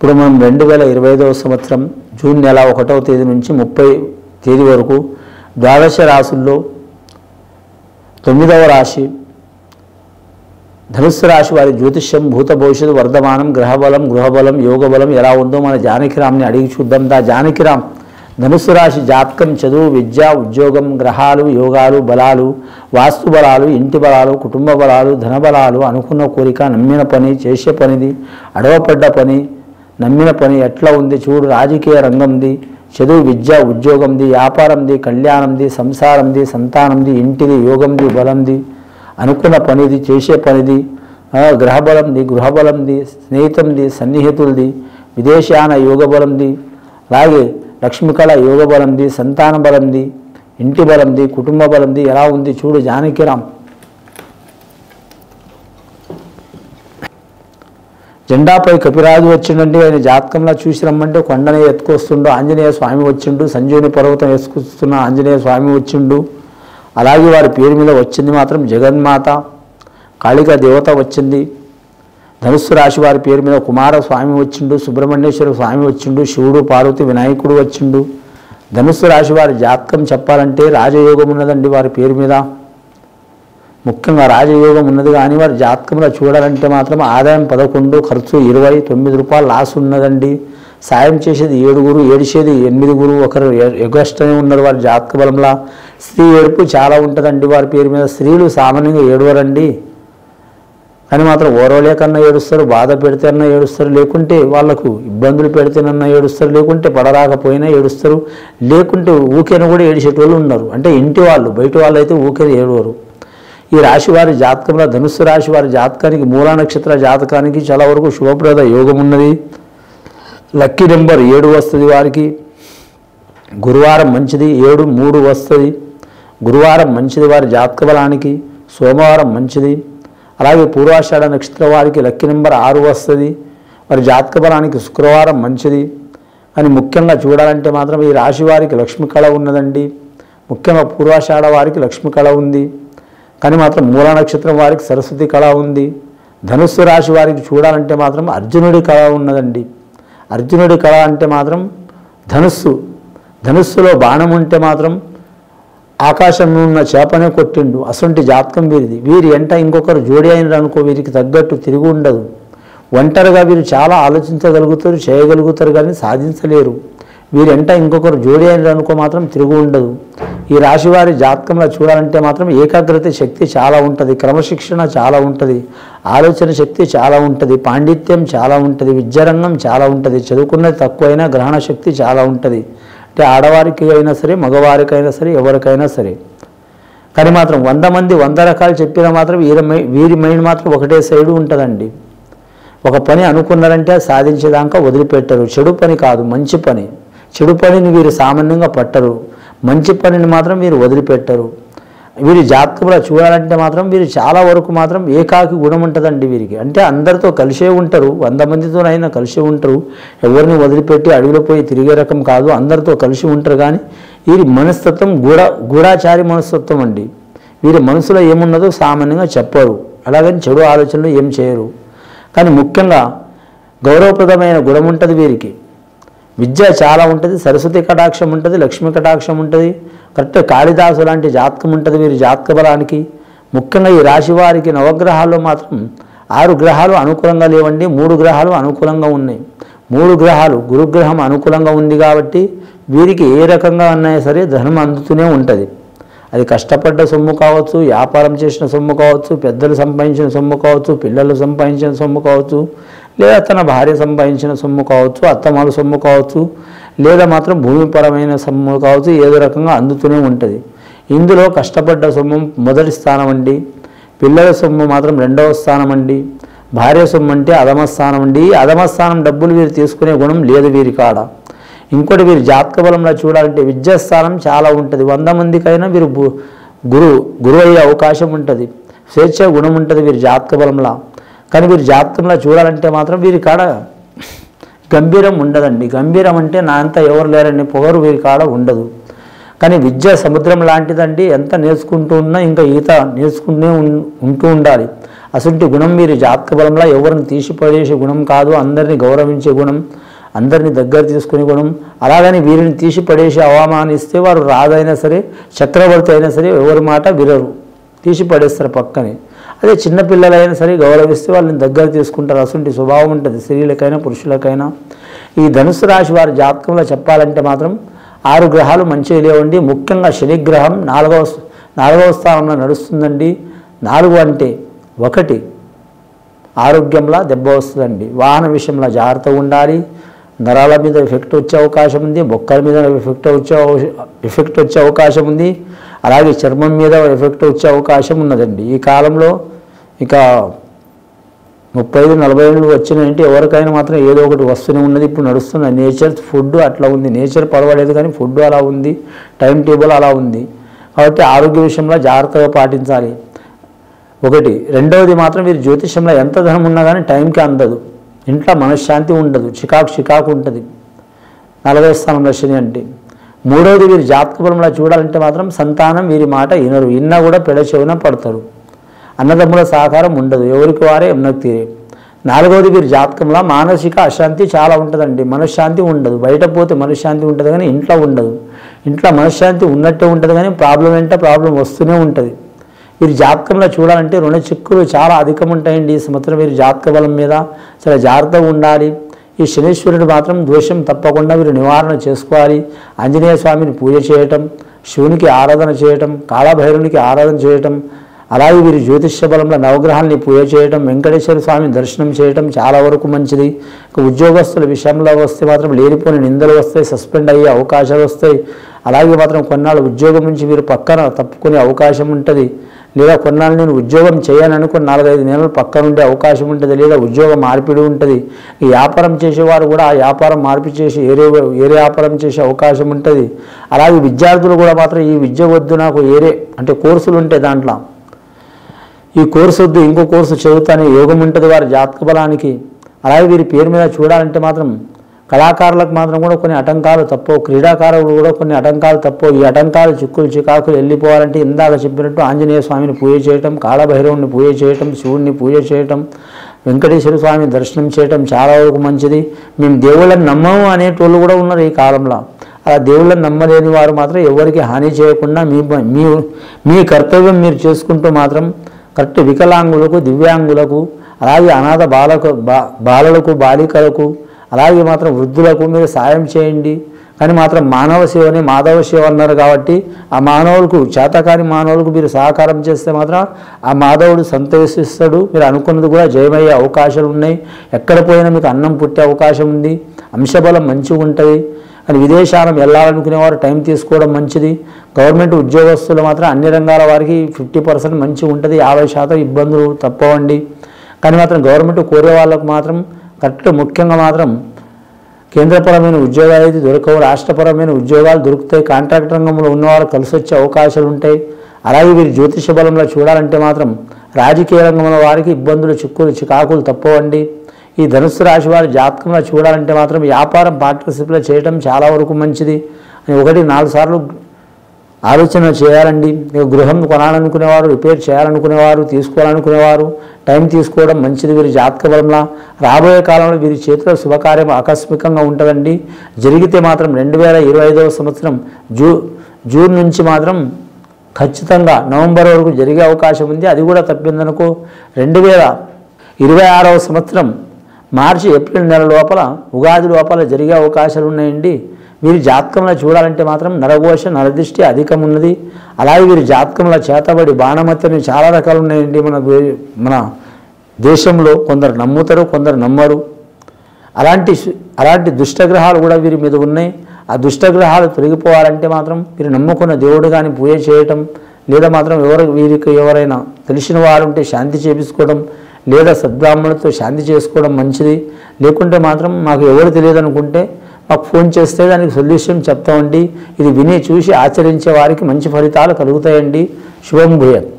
ఇప్పుడు మనం 2025వ సంవత్సరం జూన్ నెల 1వ తేదీ నుంచి 30వ తేదీ వరకు ద్వాదశ రాశుల్లో 9వ రాశి ధనుస్సు రాశి వారి జ్యోతిష్యం భూత భవిష్యత్తు వర్ధమానం గ్రహబలం గృహబలం యోగబలం ఎలా ఉందో మన జానకిరామ్ని అడిగి చూద్దాం. జానకిరామ్ ధనుస్సు రాశి జాతకం చదువు విద్య ఉద్యోగం గ్రహాలు యోగాలు బలాలు వాస్తు బలాలు ఇంటి బలాలు కుటుంబ బలాలు ధన బలాలు అనుకున్న కోరిక నమ్మిన పని చేసే పనిది అడవపడ్డ పని నమ్మిన పని ఎట్లా ఉంది చూడు. రాజకీయ రంగంది చదువు విద్య ఉద్యోగంది వ్యాపారంది కళ్యాణంది సంసారంది సంతానంది ఇంటిది యోగంది బలంది అనుకున్న పనిది చేసే పనిది గ్రహబలంది గృహబలంది స్నేహితంది సన్నిహితులది విదేశాన యోగబలంది అలాగే లక్ష్మీకళ యోగబలంది సంతాన బలంది ఇంటి బలంది కుటుంబ బలంది ఎలా ఉంది చూడు జానకిరామ్. జెండాపై కపిరాజు వచ్చిండంటే ఆయన జాతకంలో చూసి రమ్మంటే కొండనే ఎత్తుకొస్తుండు. ఆంజనేయ స్వామి వచ్చిండు. సంజీవుని పర్వతం వేసుకొస్తున్న ఆంజనేయ స్వామి వచ్చిండు. అలాగే వారి పేరు మీద వచ్చింది మాత్రం జగన్మాత కాళికా దేవత వచ్చింది. ధనుస్సు రాశి వారి పేరు మీద కుమారస్వామి వచ్చిండు. సుబ్రహ్మణ్యేశ్వర స్వామి వచ్చిండు. శివుడు పార్వతి వినాయకుడు వచ్చిండు. ధనుస్సు రాశి వారి జాతకం చెప్పాలంటే రాజయోగం ఉన్నదండి వారి పేరు మీద. ముఖ్యంగా రాజయోగం ఉన్నది. కానీ వారి జాతకంలో చూడాలంటే మాత్రం ఆదాయం 11 ఖర్చు 29 రూపాయలు లాస్ ఉన్నదండి. సాయం చేసేది 7 ఏడిచేది 8 ఒకరు ఎగస్టనే ఉన్నారు వారి జాతక బలంలా. స్త్రీ ఏడుపు చాలా ఉంటుందండి వారి పేరు మీద. స్త్రీలు సామాన్యంగా ఏడవరండి, కానీ మాత్రం ఓరవలేకన్నా ఏడుస్తారు, బాధ పెడితేనన్నా ఏడుస్తారు, లేకుంటే వాళ్ళకు ఇబ్బందులు పెడితేనన్నా ఏడుస్తారు, లేకుంటే పడరాకపోయినా ఏడుస్తారు, లేకుంటే ఊకేన కూడా ఏడిచేటోళ్ళు ఉన్నారు. అంటే ఇంటి వాళ్ళు బయట వాళ్ళు అయితే ఊకేన ఏడవరు. ఈ రాశి వారి జాతకంలో ధనుస్సు రాశి వారి జాతకానికి మూలా నక్షత్ర జాతకానికి చాలా వరకు శుభప్రద యోగం ఉన్నది. లక్కీ నెంబర్ 7 వస్తుంది వారికి. గురువారం మంచిది 7 3 వస్తుంది. గురువారం మంచిది వారి జాతక బలానికి. సోమవారం మంచిది. అలాగే పూర్వాషాఢ నక్షత్ర వారికి లక్కీ నెంబర్ 6 వస్తుంది. వారి జాతక బలానికి శుక్రవారం మంచిది. కానీ ముఖ్యంగా చూడాలంటే మాత్రం ఈ రాశి వారికి లక్ష్మీ కళ ఉన్నదండి. ముఖ్యంగా పూర్వాషాఢ వారికి లక్ష్మీ కళ ఉంది. కానీ మాత్రం మూల నక్షత్రం వారికి సరస్వతి కళ ఉంది. ధనుస్సు రాశి వారికి చూడాలంటే మాత్రం అర్జునుడి కళ ఉన్నదండి. అర్జునుడి కళ అంటే మాత్రం ధనుస్సులో బాణం ఉంటే మాత్రం ఆకాశంలో ఉన్న చేపనే కొట్టిండు. అసొంటి జాతకం వీరిది. వీరి ఎంట ఇంకొకరు జోడి అయినారు అనుకో వీరికి తగ్గట్టు తిరిగి ఉండదు. ఒంటరిగా వీరు చాలా ఆలోచించగలుగుతారు, చేయగలుగుతారు, కానీ సాధించలేరు. వీరి ఎంట ఇంకొకరు జోడి అయినారు అనుకో మాత్రం తిరిగి ఉండదు. ఈ రాశి వారి జాతకంలో చూడాలంటే మాత్రం ఏకాగ్రత శక్తి చాలా ఉంటుంది, క్రమశిక్షణ చాలా ఉంటుంది, ఆలోచన శక్తి చాలా ఉంటుంది, పాండిత్యం చాలా ఉంటుంది, విద్యారంగం చాలా ఉంటుంది, చదువుకున్నది తక్కువైనా గ్రహణ శక్తి చాలా ఉంటుంది. అంటే ఆడవారికి అయినా సరే మగవారికైనా సరే ఎవరికైనా సరే. కానీ మాత్రం 100 మంది 100 రకాలు చెప్పినా మాత్రం వీరి మైండ్ మాత్రం ఒకటే సైడు ఉంటుందండి. ఒక పని అనుకున్నారంటే సాధించేదాకా వదిలిపెట్టరు. చెడు పని కాదు మంచి పని. చెడు పనిని వీరు సామాన్యంగా పట్టరు, మంచి పనిని మాత్రం వీరు వదిలిపెట్టరు. వీరి జాతకంలో చూడాలంటే మాత్రం వీరు చాలా వరకు మాత్రం ఏకాకి గుణం ఉంటుందండి వీరికి. అంటే అందరితో కలిసే ఉంటారు, 100 మందితోనైనా కలిసే ఉంటారు. ఎవరిని వదిలిపెట్టి అడవిలో పోయి తిరిగే రకం కాదు, అందరితో కలిసి ఉంటారు. కానీ వీరి మనస్తత్వం గూఢాచారి మనస్తత్వం అండి. వీరి మనసులో ఏమున్నదో సామాన్యంగా చెప్పరు, అలాగని చెడు ఆలోచనలు ఏం చేయరు. కానీ ముఖ్యంగా గౌరవప్రదమైన గుణం ఉంటుంది వీరికి. విద్య చాలా ఉంటుంది, సరస్వతి కటాక్షం ఉంటుంది, లక్ష్మీ కటాక్షం ఉంటుంది, కరెక్ట్ కాళిదాసు లాంటి జాతకం ఉంటుంది వీరి జాతక బలానికి. ముఖ్యంగా ఈ రాశి వారికి నవగ్రహాల్లో మాత్రం 6 గ్రహాలు అనుకూలంగా లేవండి, 3 గ్రహాలు అనుకూలంగా ఉన్నాయి. 3 గ్రహాలు గురుగ్రహం అనుకూలంగా ఉంది కాబట్టి వీరికి ఏ రకంగా ఉన్నాయో సరే ధనం అందుతూనే ఉంటుంది. అది కష్టపడ్డ సొమ్ము కావచ్చు, వ్యాపారం చేసిన సొమ్ము కావచ్చు, పెద్దలు సంపాదించిన సొమ్ము కావచ్చు, పిల్లలు సంపాదించిన సొమ్ము కావచ్చు, లేదా తన భార్య సంపాదించిన సొమ్ము కావచ్చు, అత్తమాల సొమ్ము కావచ్చు, లేదా మాత్రం భూమిపరమైన సొమ్ము కావచ్చు, ఏదో రకంగా అందుతూనే ఉంటుంది. ఇందులో కష్టపడ్డ సొమ్ము మొదటి స్థానం అండి, పిల్లల సొమ్ము మాత్రం 2వ స్థానం అండి, భార్య సొమ్ము అంటే అధమ స్థానం అండి. ఈ అధమ స్థానం డబ్బులు వీరు తీసుకునే గుణం లేదు వీరి కాడ. ఇంకోటి వీరి జాతక బలంలో చూడాలంటే విద్యాస్థానం చాలా ఉంటుంది. 100 మందికైనా వీరు గురువు అయ్యే అవకాశం ఉంటుంది, స్వేచ్ఛ గుణం ఉంటుంది వీరి జాతక బలంలో. కానీ వీరి జాతకంలో చూడాలంటే మాత్రం వీరి కాడ గంభీరం ఉండదండి. గంభీరం అంటే నా అంతా ఎవరు లేరని పొగరు వీరి కాడ ఉండదు. కానీ విద్య సముద్రం లాంటిదండి. ఎంత నేర్చుకుంటూ ఉన్నా ఇంకా ఈత నేర్చుకుంటూనే ఉంటూ ఉండాలి. అసంటి గుణం వీరి జాతక బలంలో ఎవరిని తీసిపడేసే గుణం కాదు, అందరినీ గౌరవించే గుణం, అందరినీ దగ్గర తీసుకునే గుణం. అలాగని వీరిని తీసిపడేసి అవమానిస్తే వారు రాజైనా సరే చక్రవర్తి అయినా సరే ఎవరి మాట వినరు, తీసిపడేస్తారు పక్కనే. అదే చిన్నపిల్లలైనా సరే గౌరవిస్తే వాళ్ళని దగ్గర తీసుకుంటారు. అసంటి స్వభావం ఉంటుంది స్త్రీలకైనా పురుషులకైనా. ఈ ధనుసు రాశి వారి జాతకంలో చెప్పాలంటే మాత్రం 6 గ్రహాలు మంచిగా లేవండి. ముఖ్యంగా శనిగ్రహం 4వ స్థానంలో నడుస్తుందండి. 4 అంటే 1 ఆరోగ్యంలో దెబ్బ వస్తుందండి. వాహన విషయంలో జాగ్రత్తగా ఉండాలి. నరాల మీద ఎఫెక్ట్ వచ్చే అవకాశం ఉంది, బొక్కల మీద ఎఫెక్ట్ వచ్చే అవకాశం ఉంది, అలాగే చర్మం మీద ఎఫెక్ట్ వచ్చే అవకాశం ఉన్నదండి. ఈ కాలంలో ఇక 35-40 ఏళ్ళు వచ్చినాయంటే ఎవరికైనా మాత్రం ఏదో ఒకటి వస్తూనే ఉన్నది. ఇప్పుడు నడుస్తున్న నేచర్ ఫుడ్ అట్లా ఉంది. నేచర్ పర్వాలేదు కానీ ఫుడ్ అలా ఉంది, టైం టేబుల్ అలా ఉంది. కాబట్టి ఆరోగ్య విషయంలో జాగ్రత్తగా పాటించాలి. 1. రెండవది మాత్రం వీరి జ్యోతిషంలో ఎంత ధనం ఉన్నా కానీ టైంకి అందదు. ఇంట్లో మనశ్శాంతి ఉండదు, చికాకు ఉంటుంది 40వ స్థానంలో శని అంటే. 3వది వీరి జాతక బలంలో చూడాలంటే మాత్రం సంతానం వీరి మాట వినరు, విన్నా కూడా పెడచెవిన పడతారు. అన్నదమ్ముల సహకారం ఉండదు, ఎవరికి వారే ఉన్నకు తీరే. 4వది వీరి జాతకంలో మానసిక అశాంతి చాలా ఉంటుందండి. మనశ్శాంతి ఉండదు. బయట పోతే మనశ్శాంతి ఉంటుంది కానీ ఇంట్లో ఉండదు. ఇంట్లో మనశ్శాంతి ఉన్నట్టే ఉంటుంది కానీ ప్రాబ్లం అంటే ప్రాబ్లం వస్తూనే ఉంటుంది. వీరి జాతకంలో చూడాలంటే రుణ చిక్కులు చాలా అధికం ఉంటాయండి. ఈ సంవత్సరం వీరి జాతక బలం మీద చాలా జాగ్రత్తగా ఉండాలి. ఈ శనీశ్వరుడు మాత్రం దోషం తప్పకుండా వీరు నివారణ చేసుకోవాలి. ఆంజనేయ స్వామిని పూజ చేయటం, శివునికి ఆరాధన చేయటం, కాళభైరునికి ఆరాధన చేయటం, అలాగే వీరి జ్యోతిష్య బలంలో నవగ్రహాలని పూజ చేయటం, వెంకటేశ్వర స్వామిని దర్శనం చేయటం చాలా వరకు మంచిది. ఉద్యోగస్తుల విషయంలో వస్తే మాత్రం లేనిపోని నిందలు వస్తాయి, సస్పెండ్ అయ్యే అవకాశాలు వస్తాయి. అలాగే మాత్రం కొన్నాళ్ళు ఉద్యోగం నుంచి వీరు పక్కన తప్పుకునే అవకాశం ఉంటుంది. లేదా కొన్నాళ్ళు నేను ఉద్యోగం చేయననుకుని 4-5 నెలలు పక్కన ఉండే అవకాశం ఉంటుంది. లేదా ఉద్యోగం మార్పిడి ఉంటుంది. ఈ వ్యాపారం చేసేవారు కూడా ఆ వ్యాపారం మార్పు చేసి వేరే వ్యాపారం చేసే అవకాశం ఉంటుంది. అలాగే విద్యార్థులు కూడా మాత్రం ఈ విద్య వద్దు, నాకు అంటే కోర్సులు ఉంటాయి, దాంట్లో ఈ కోర్సు వద్దు ఇంకో కోర్సు చదువుతానే యోగం ఉంటుంది వారి జాతక బలానికి. అలాగే వీరి పేరు మీద చూడాలంటే మాత్రం కళాకారులకు మాత్రం కూడా కొన్ని ఆటంకాలు తప్పవు, క్రీడాకారులు కూడా కొన్ని ఆటంకాలు తప్పవు. ఈ ఆటంకాలు చికాకులు వెళ్ళిపోవాలంటే ఇందాక చెప్పినట్టు ఆంజనేయ స్వామిని పూజ చేయటం, కాళభైరవుని పూజ చేయటం, శివుడిని పూజ చేయటం, వెంకటేశ్వర స్వామిని దర్శనం చేయటం చాలా వరకు మంచిది. మేము దేవుళ్ళని నమ్మము అనేటోళ్ళు కూడా ఉన్నారు ఈ కాలంలో. అలా దేవుళ్ళని నమ్మలేని వారు మాత్రం ఎవరికి హాని చేయకుండా మీ కర్తవ్యం మీరు చేసుకుంటూ మాత్రం కరెక్ట్ వికలాంగులకు, దివ్యాంగులకు, అలాగే అనాథ బాలలకు, బాలికలకు, అలాగే మాత్రం వృద్ధులకు మీరు సాయం చేయండి. కానీ మాత్రం మానవ సేవని మాధవ సేవ అన్నారు కాబట్టి ఆ మానవులకు, చేతకాని మానవులకు మీరు సహకారం చేస్తే మాత్రం ఆ మాధవుడు సంతోషిస్తాడు. మీరు అనుకున్నది కూడా జయమయ్యే అవకాశాలు ఉన్నాయి. ఎక్కడ పోయినా మీకు అన్నం పుట్టే అవకాశం ఉంది. అంశబలం మంచిగా ఉంటుంది. కానీ విదేశాలను వెళ్ళాలనుకునేవారు టైం తీసుకోవడం మంచిది. గవర్నమెంట్ ఉద్యోగస్తులు మాత్రం అన్ని రంగాల వారికి 50% మంచిగా ఉంటుంది, 50% ఇబ్బందులు తప్పవండి. కానీ మాత్రం గవర్నమెంట్ కోరే వాళ్ళకు మాత్రం కరెక్ట్ ముఖ్యంగా మాత్రం కేంద్రపరమైన ఉద్యోగాలు అయితే దొరకవు, రాష్ట్రపరమైన ఉద్యోగాలు దొరుకుతాయి. కాంట్రాక్ట్ రంగంలో ఉన్నవారు కలిసి వచ్చే అవకాశాలు ఉంటాయి. అలాగే వీరి జ్యోతిష బలంలో చూడాలంటే మాత్రం రాజకీయ రంగంలో వారికి ఇబ్బందులు, చికాకులు తప్పవండి. ఈ ధనుస్సు రాశి వారి జాతకంలో చూడాలంటే మాత్రం వ్యాపారం పార్ట్నర్షిప్లో చేయటం చాలా వరకు మంచిది. 1-4 సార్లు ఆలోచన చేయాలండి. గృహం కొనాలనుకునేవారు, రిపేర్ చేయాలనుకునేవారు, తీసుకోవాలనుకునేవారు టైం తీసుకోవడం మంచిది. వీరి జాతక బలంలో రాబోయే కాలంలో వీరి చేతిలో శుభకార్యం ఆకస్మికంగా ఉంటుందండి. జరిగితే మాత్రం 2025వ సంవత్సరం జూన్ నుంచి మాత్రం ఖచ్చితంగా నవంబర్ వరకు జరిగే అవకాశం ఉంది. అది కూడా తప్పిందనుకో 2026వ సంవత్సరం మార్చి, ఏప్రిల్ నెల లోపల, ఉగాది లోపల జరిగే అవకాశాలు ఉన్నాయండి. వీరి జాతకంలో చూడాలంటే మాత్రం నరఘోష, నరదృష్టి అధికం ఉన్నది. అలాగే వీరి జాతకంలో చేతబడి, బాణమత్తని చాలా రకాలు ఉన్నాయండి. మన దేశంలో కొందరు నమ్ముతారు, కొందరు నమ్మరు. అలాంటి దుష్టగ్రహాలు కూడా వీరి మీద ఉన్నాయి. ఆ దుష్టగ్రహాలు తొలగిపోవాలంటే మాత్రం వీరు నమ్ముకున్న దేవుడు కానీ పూజ చేయటం, లేదా మాత్రం వీరికి ఎవరైనా తెలిసిన వారు ఉంటే శాంతి చేపించుకోవడం, లేదా సద్బ్రాహ్మణులతో శాంతి చేసుకోవడం మంచిది. లేకుంటే మాత్రం మాకు ఎవరు తెలియదు అనుకుంటే మాకు ఫోన్ చేస్తే దానికి సొల్యూషన్ చెప్తామండి. ఇది విని చూసి ఆచరించే వారికి మంచి ఫలితాలు కలుగుతాయండి. శుభం భూయాత్.